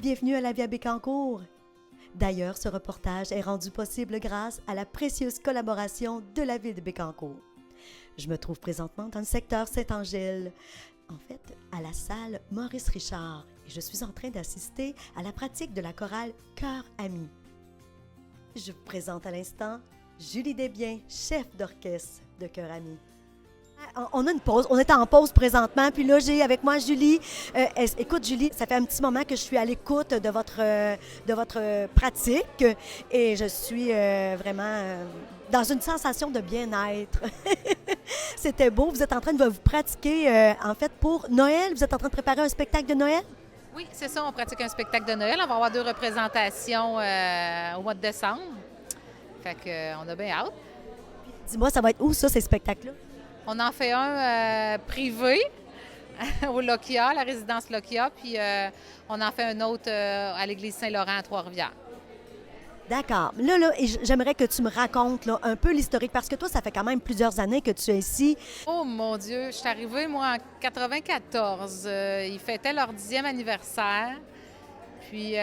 bienvenue à la Via Bécancour. D'ailleurs, ce reportage est rendu possible grâce à la précieuse collaboration de la ville de Bécancour. Je me trouve présentement dans le secteur Saint-Angèle, en fait, à la salle Maurice Richard, et je suis en train d'assister à la pratique de la chorale Cœur Ami. Je vous présente à l'instant Julie Desbiens, chef d'orchestre de Cœur Ami. On a une pause, on est en pause présentement, puis là j'ai avec moi Julie. Écoute Julie, ça fait un petit moment que je suis à l'écoute de votre pratique et je suis vraiment dans une sensation de bien-être. C'était beau, vous êtes en train de vous pratiquer en fait pour Noël, vous êtes en train de préparer un spectacle de Noël? Oui, c'est ça, on pratique un spectacle de Noël. On va avoir 2 représentations au mois de décembre. Fait qu'on a bien hâte. Dis-moi, ça va être où ça, ces spectacles-là? On en fait un privé au Lokia, la résidence Lokia, puis on en fait un autre à l'église Saint-Laurent à Trois-Rivières. D'accord. Là, j'aimerais que tu me racontes là, un peu l'historique, parce que toi, ça fait quand même plusieurs années que tu es ici. Oh mon Dieu, je suis arrivée, moi, en 94. Ils fêtaient leur 10e anniversaire. Puis,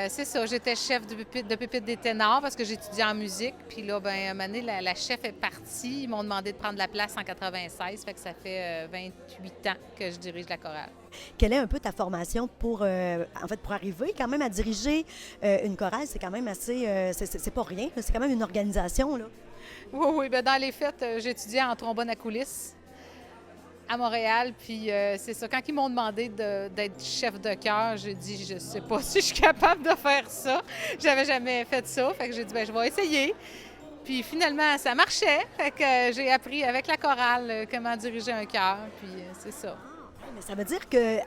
c'est ça, j'étais chef de pupitre des ténors parce que j'étudiais en musique. Puis là, bien, un moment donné, la chef est partie. Ils m'ont demandé de prendre la place en 96. Fait que ça fait 28 ans que je dirige la chorale. Quelle est un peu ta formation pour arriver quand même à diriger une chorale? C'est quand même assez... c'est pas rien, là, c'est quand même une organisation, là. Oui, oui. Bien, dans les fêtes, j'étudiais en trombone à coulisses à Montréal. Puis c'est ça, quand ils m'ont demandé d'être chef de chœur, j'ai dit, je sais pas si je suis capable de faire ça. J'avais jamais fait ça. Fait que j'ai dit, bien, je vais essayer. Puis finalement, ça marchait. Fait que j'ai appris avec la chorale comment diriger un chœur. Puis c'est ça. Mais ça veut dire que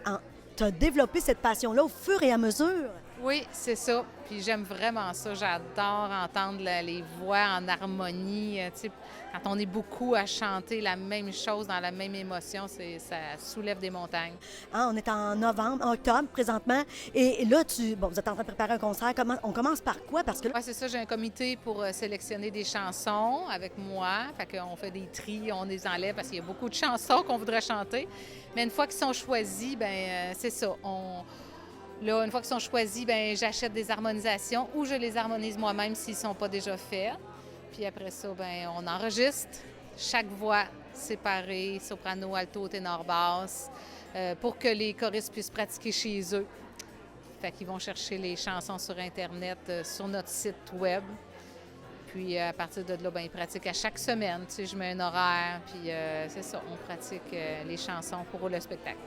tu as développé cette passion-là au fur et à mesure. Oui, c'est ça. Puis j'aime vraiment ça. J'adore entendre les voix en harmonie. Tu sais, quand on est beaucoup à chanter la même chose dans la même émotion, ça soulève des montagnes. On est en octobre présentement. Et là, vous êtes en train de préparer un concert. On commence par quoi? Parce que là... Oui, c'est ça. J'ai un comité pour sélectionner des chansons avec moi. Fait qu'on fait des tris, on les enlève parce qu'il y a beaucoup de chansons qu'on voudrait chanter. Mais une fois qu'ils sont choisis, bien, c'est ça. Là, une fois qu'ils sont choisis, bien, j'achète des harmonisations ou je les harmonise moi-même s'ils ne sont pas déjà faits. Puis après ça, bien, on enregistre chaque voix séparée, soprano, alto, ténor, basse, pour que les choristes puissent pratiquer chez eux. Fait qu'ils vont chercher les chansons sur Internet, sur notre site web. Puis à partir de là, bien, ils pratiquent à chaque semaine. Tu sais, je mets un horaire, puis c'est ça, on pratique les chansons pour le spectacle.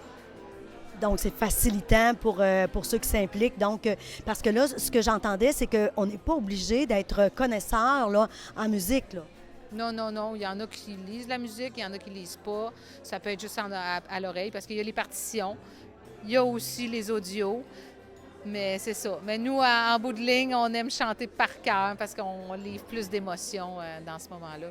Donc, c'est facilitant pour ceux qui s'impliquent. Donc, parce que là, ce que j'entendais, c'est qu'on n'est pas obligé d'être connaisseur là, en musique, là. Non, non, non. Il y en a qui lisent la musique, il y en a qui ne lisent pas. Ça peut être juste à l'oreille parce qu'il y a les partitions. Il y a aussi les audios. Mais c'est ça. Mais nous, en bout de ligne, on aime chanter par cœur parce qu'on livre plus d'émotions dans ce moment-là.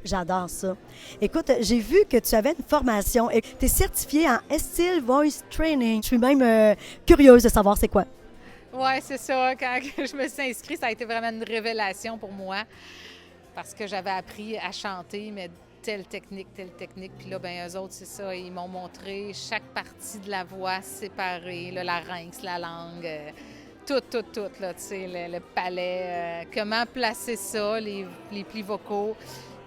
J'adore ça. Écoute, j'ai vu que tu avais une formation et tu es certifiée en Still Voice Training. Je suis même curieuse de savoir c'est quoi. Oui, c'est ça. Quand je me suis inscrite, ça a été vraiment une révélation pour moi parce que j'avais appris à chanter, mais telle technique. Puis là, bien, eux autres, c'est ça. Ils m'ont montré chaque partie de la voix séparée, le larynx, la langue, tout, là, tu sais, le palais, comment placer ça, les plis vocaux.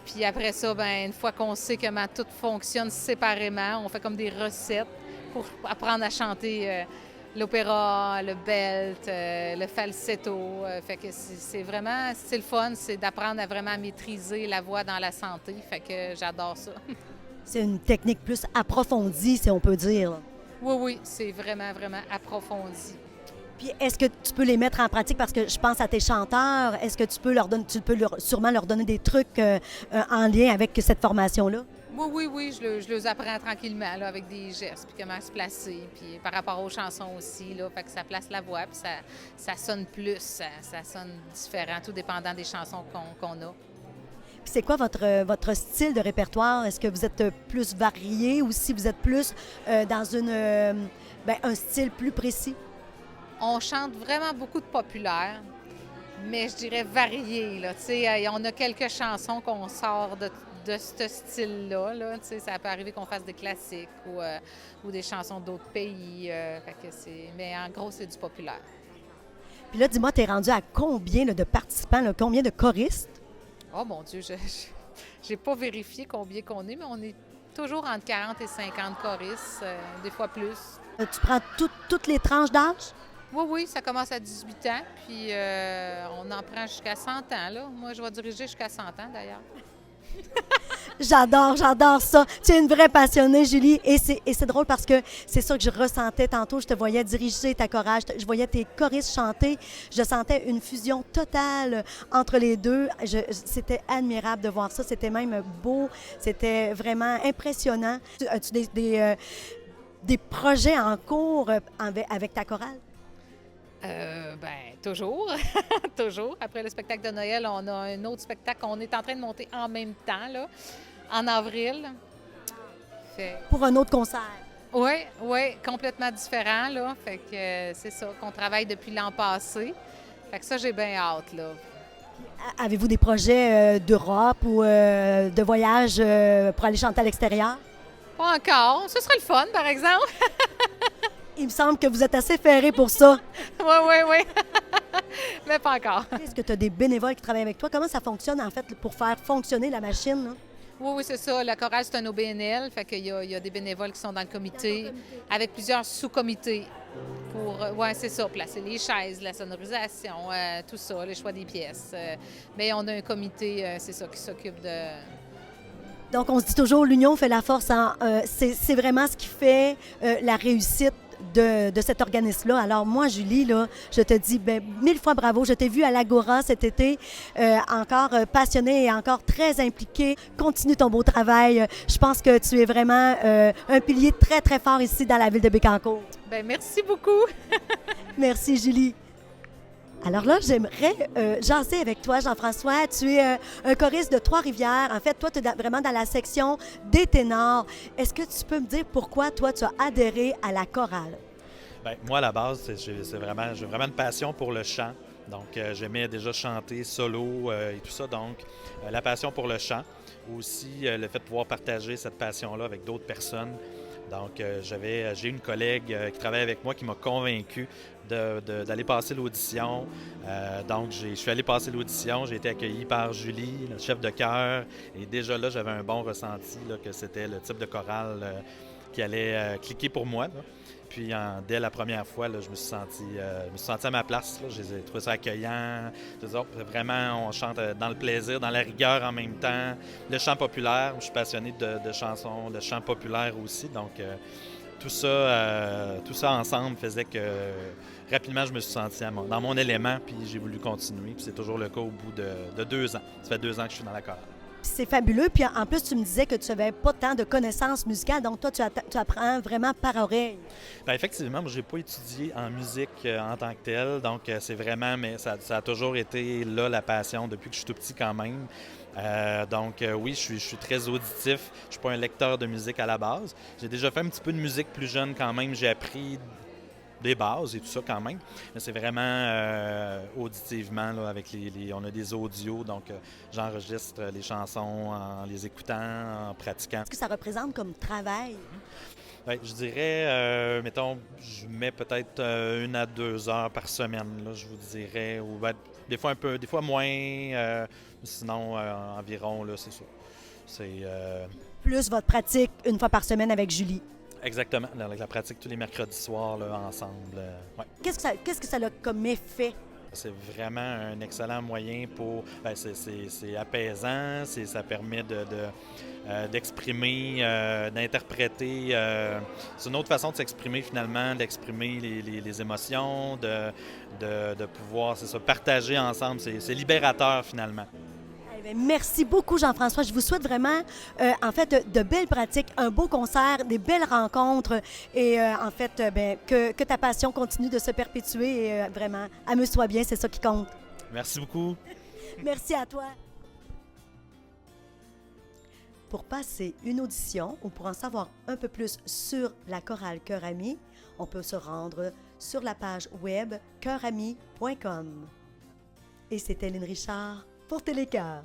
Puis après ça, bien, une fois qu'on sait comment tout fonctionne séparément, on fait comme des recettes pour apprendre à chanter l'opéra, le belt, le falsetto. Fait que c'est vraiment, c'est le fun, c'est d'apprendre à vraiment maîtriser la voix dans la santé. Fait que j'adore ça. C'est une technique plus approfondie, si on peut dire, là. Oui, c'est vraiment, vraiment approfondi. Puis est-ce que tu peux les mettre en pratique? Parce que je pense à tes chanteurs. Est-ce que tu peux sûrement leur donner des trucs en lien avec cette formation-là? Oui, je les apprends tranquillement là, avec des gestes, puis comment se placer, puis par rapport aux chansons aussi, là, fait que ça place la voix, puis ça sonne plus, ça sonne différent, tout dépendant des chansons qu'on a. Puis c'est quoi votre style de répertoire? Est-ce que vous êtes plus varié ou si vous êtes plus dans un style plus précis? On chante vraiment beaucoup de populaire, mais je dirais varié. Là. On a quelques chansons qu'on sort de ce style-là. Là. Tu sais, ça peut arriver qu'on fasse des classiques ou des chansons d'autres pays. Mais en gros, c'est du populaire. Puis là, dis-moi, t'es rendu à combien là, de participants, là, combien de choristes? Oh mon Dieu, je n'ai pas vérifié combien qu'on est, mais on est toujours entre 40 et 50 choristes, des fois plus. Tu prends toutes les tranches d'âge? Oui, ça commence à 18 ans, puis on en prend jusqu'à 100 ans. Là. Moi, je vais diriger jusqu'à 100 ans, d'ailleurs. J'adore ça. Tu es une vraie passionnée, Julie. Et c'est drôle parce que c'est ça que je ressentais tantôt. Je te voyais diriger ta chorale, je voyais tes choristes chanter. Je sentais une fusion totale entre les deux. C'était admirable de voir ça. C'était même beau. C'était vraiment impressionnant. As-tu des projets en cours avec ta chorale? Toujours. Toujours. Après le spectacle de Noël, on a un autre spectacle qu'on est en train de monter en même temps, là, en avril. Pour un autre concert? Oui, complètement différent, là. Fait que c'est ça, qu'on travaille depuis l'an passé. Fait que ça, j'ai bien hâte, là. Avez-vous des projets d'Europe ou de voyage pour aller chanter à l'extérieur? Pas encore. Ce serait le fun, par exemple. Il me semble que vous êtes assez ferré pour ça. Oui. Mais pas encore. Est-ce que tu as des bénévoles qui travaillent avec toi? Comment ça fonctionne, en fait, pour faire fonctionner la machine? Là? Oui, c'est ça. La chorale, c'est un OBNL. Fait qu'il y a des bénévoles qui sont dans le comité, avec plusieurs sous-comités pour, c'est ça, placer les chaises, la sonorisation, tout ça, les choix des pièces. Mais on a un comité, c'est ça, qui s'occupe de... Donc, on se dit toujours, l'union fait la force. C'est vraiment ce qui fait la réussite de cet organisme-là. Alors moi, Julie, là, je te dis 1000 fois bravo. Je t'ai vue à l'Agora cet été, encore passionnée et encore très impliquée. Continue ton beau travail. Je pense que tu es vraiment un pilier très, très fort ici dans la ville de Bécancour. Merci beaucoup. Merci, Julie. Alors là, j'aimerais jaser avec toi, Jean-François. Tu es un choriste de Trois-Rivières. En fait, toi, tu es vraiment dans la section des ténors. Est-ce que tu peux me dire pourquoi, toi, tu as adhéré à la chorale? Bien, moi, à la base, j'ai vraiment une passion pour le chant. Donc, j'aimais déjà chanter solo et tout ça. Donc, la passion pour le chant. Aussi, le fait de pouvoir partager cette passion-là avec d'autres personnes. Donc, j'ai une collègue qui travaille avec moi qui m'a convaincu d'aller passer l'audition. Donc, je suis allé passer l'audition. J'ai été accueilli par Julie, le chef de chœur. Et déjà là, j'avais un bon ressenti là, que c'était le type de chorale qui allait cliquer pour moi. Là. Puis, dès la première fois, là, je me suis senti à ma place. Là. J'ai trouvé ça accueillant. Vraiment, on chante dans le plaisir, dans la rigueur en même temps. Le chant populaire, je suis passionné de chansons, de chant populaire aussi. Donc, tout ça ensemble faisait que rapidement, je me suis senti dans mon élément, puis j'ai voulu continuer. Puis c'est toujours le cas au bout de 2 ans. Ça fait 2 ans que je suis dans la chorale. C'est fabuleux. Puis en plus, tu me disais que tu n'avais pas tant de connaissances musicales. Donc toi, tu apprends vraiment par oreille. Bien, effectivement, moi, je n'ai pas étudié en musique en tant que telle. Donc c'est vraiment, mais ça a toujours été là la passion depuis que je suis tout petit quand même. Oui, je suis très auditif. Je ne suis pas un lecteur de musique à la base. J'ai déjà fait un petit peu de musique plus jeune quand même. J'ai appris des bases et tout ça quand même. Mais c'est vraiment auditivement, là, avec on a des audios, donc j'enregistre les chansons en les écoutant, en pratiquant. Qu'est-ce que ça représente comme travail? Bien, je dirais, mettons, je mets peut-être 1 à 2 heures par semaine, là, je vous dirais. Ou des fois un peu, des fois moins, sinon environ, là, c'est ça. C'est... Plus votre pratique 1 fois par semaine avec Julie. Exactement, la pratique tous les mercredis soirs là, ensemble. Ouais. Qu'est-ce que ça a comme effet? C'est vraiment un excellent moyen pour... c'est apaisant, ça permet d'exprimer, d'interpréter. C'est une autre façon de s'exprimer finalement, d'exprimer les émotions, de pouvoir partager ensemble. C'est libérateur finalement. Merci beaucoup, Jean-François. Je vous souhaite vraiment, de belles pratiques, un beau concert, des belles rencontres et, que ta passion continue de se perpétuer et vraiment, amuse-toi bien, c'est ça qui compte. Merci beaucoup. Merci à toi. Pour passer une audition ou pour en savoir un peu plus sur la chorale Cœur Ami, on peut se rendre sur la page web coeurami.com. Et c'était Lynne Richard pour Télécœur.